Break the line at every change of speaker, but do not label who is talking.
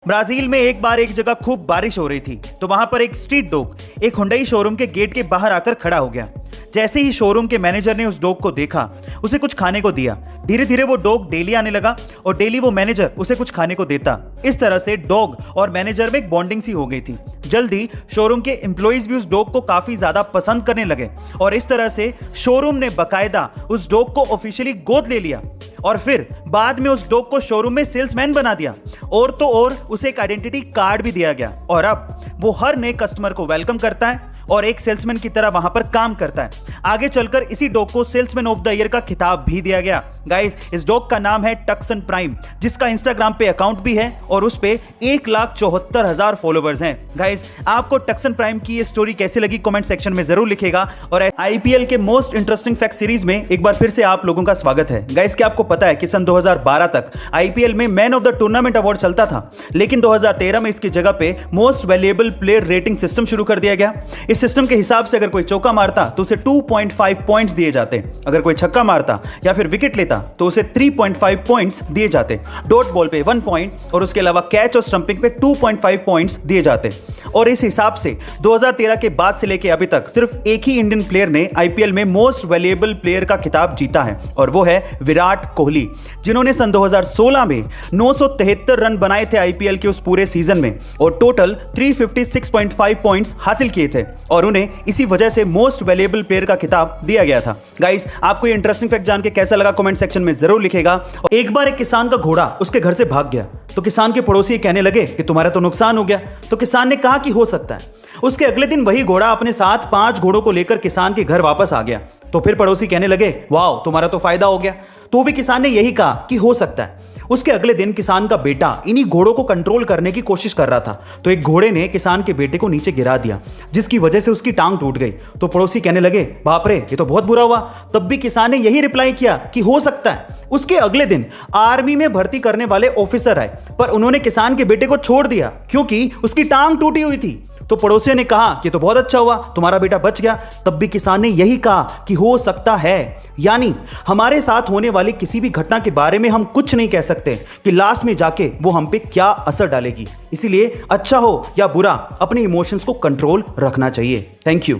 Brazil में एक बार एक जगह खूब बारिश हो रही थी तो वहां पर एक स्ट्रीट डॉग एक हुंडई शोरूम के गेट के बाहर आकर खड़ा हो गया। जैसे ही शोरूम के मैनेजर ने उस डॉग को देखा, उसे कुछ खाने को दिया। धीरे धीरे वो डॉग डेली आने लगा और डेली वो मैनेजर उसे कुछ खाने को देता। इस तरह से डॉग और मैनेजर में एक बॉन्डिंग सी हो गई थी। जल्दी शोरूम के एम्प्लॉइज भी उस डॉग को काफी ज्यादा पसंद करने लगे और इस तरह से शोरूम ने बकायदा उस डॉग को ऑफिशियली गोद ले लिया और फिर बाद में उस डॉग को शोरूम में सेल्समैन बना दिया और तो और उसे एक आइडेंटिटी कार्ड भी दिया गया और अब वो हर नए कस्टमर को वेलकम करता है और एक सेल्समैन की तरह वहां पर काम करता है। आगे चलकर इसी डॉग को सेल्समैन ऑफ द ईयर का खिताब भी दिया गया। गाइस, इस डॉग का नाम है टक्सन प्राइम, जिसका इंस्टाग्राम पे अकाउंट भी है और उस पे 1,74,000 फॉलोवर्स हैं। गाइस, आपको टक्सन प्राइम की ये स्टोरी कैसी लगी कमेंट सेक्शन में जरूर लिखेगा। और आईपीएल के मोस्ट इंटरेस्टिंग फैक्ट सीरीज में एक बार फिर से आप लोगों का स्वागत है। गाइस, क्या आपको पता है कि सन 2012 तक आईपीएल में man of the tournament award चलता था, लेकिन 2013 में इसकी जगह पे most valuable player rating system शुरू कर दिया गया। इस सिस्टम के हिसाब से अगर कोई चौका मारता तो उसे 2.5 पॉइंट्स दिए जाते, अगर कोई छक्का मारता या फिर विकेट लेता तो उसे 3.5 पॉइंट्स दिए जाते, डॉट बॉल पे 1 पॉइंट और उसके अलावा कैच और स्टंपिंग पे 2.5 पॉइंट्स दिए जाते। और इस हिसाब से 2013 के बाद से लेके अभी तक सिर्फ एक ही इंडियन प्लेयर ने आईपीएल में मोस्ट वैल्यूएबल प्लेयर का खिताब जीता है और वो है विराट कोहली, जिन्होंने सन 2016 में 973 रन बनाए थे आईपीएल के उस पूरे सीजन में और टोटल 356.5 पॉइंट्स हासिल किए थे और उन्हें इसी वजह से मोस्ट वैल्यूएबल प्लेयर का खिताब दिया गया था। गाइस, आपको ये इंटरेस्टिंग फैक्ट जान के कैसा लगा कमेंट सेक्शन में जरूर लिखेगा। एक बार एक किसान का घोड़ा उसके घर से भाग गया तो किसान के पड़ोसी कहने लगे कि तुम्हारा तो नुकसान हो गया। तो किसान ने कहा कि हो सकता है। उसके अगले दिन वही घोड़ा अपने साथ 5 घोड़ों को लेकर किसान के घर वापस आ गया। तो फिर पड़ोसी कहने लगे, वाह, तुम्हारा तो फायदा हो गया। तो भी किसान ने यही कहा कि हो सकता है। उसके अगले दिन किसान का बेटा इन्हीं घोड़ों को कंट्रोल करने की कोशिश कर रहा था तो एक घोड़े ने किसान के बेटे को नीचे गिरा दिया, जिसकी वजह से उसकी टांग टूट गई। तो पड़ोसी कहने लगे, बाप रे, ये तो बहुत बुरा हुआ। तब भी किसान ने यही रिप्लाई किया कि हो सकता है। उसके अगले दिन आर्मी में भर्ती करने वाले ऑफिसर आए, पर उन्होंने किसान के बेटे को छोड़ दिया क्योंकि उसकी टांग टूटी हुई थी। तो पड़ोसियों ने कहा कि तो बहुत अच्छा हुआ, तुम्हारा बेटा बच गया। तब भी किसान ने यही कहा कि हो सकता है। यानी हमारे साथ होने वाली किसी भी घटना के बारे में हम कुछ नहीं कह सकते कि लास्ट में जाके वो हम पे क्या असर डालेगी। इसीलिए अच्छा हो या बुरा, अपने इमोशंस को कंट्रोल रखना चाहिए। Thank you.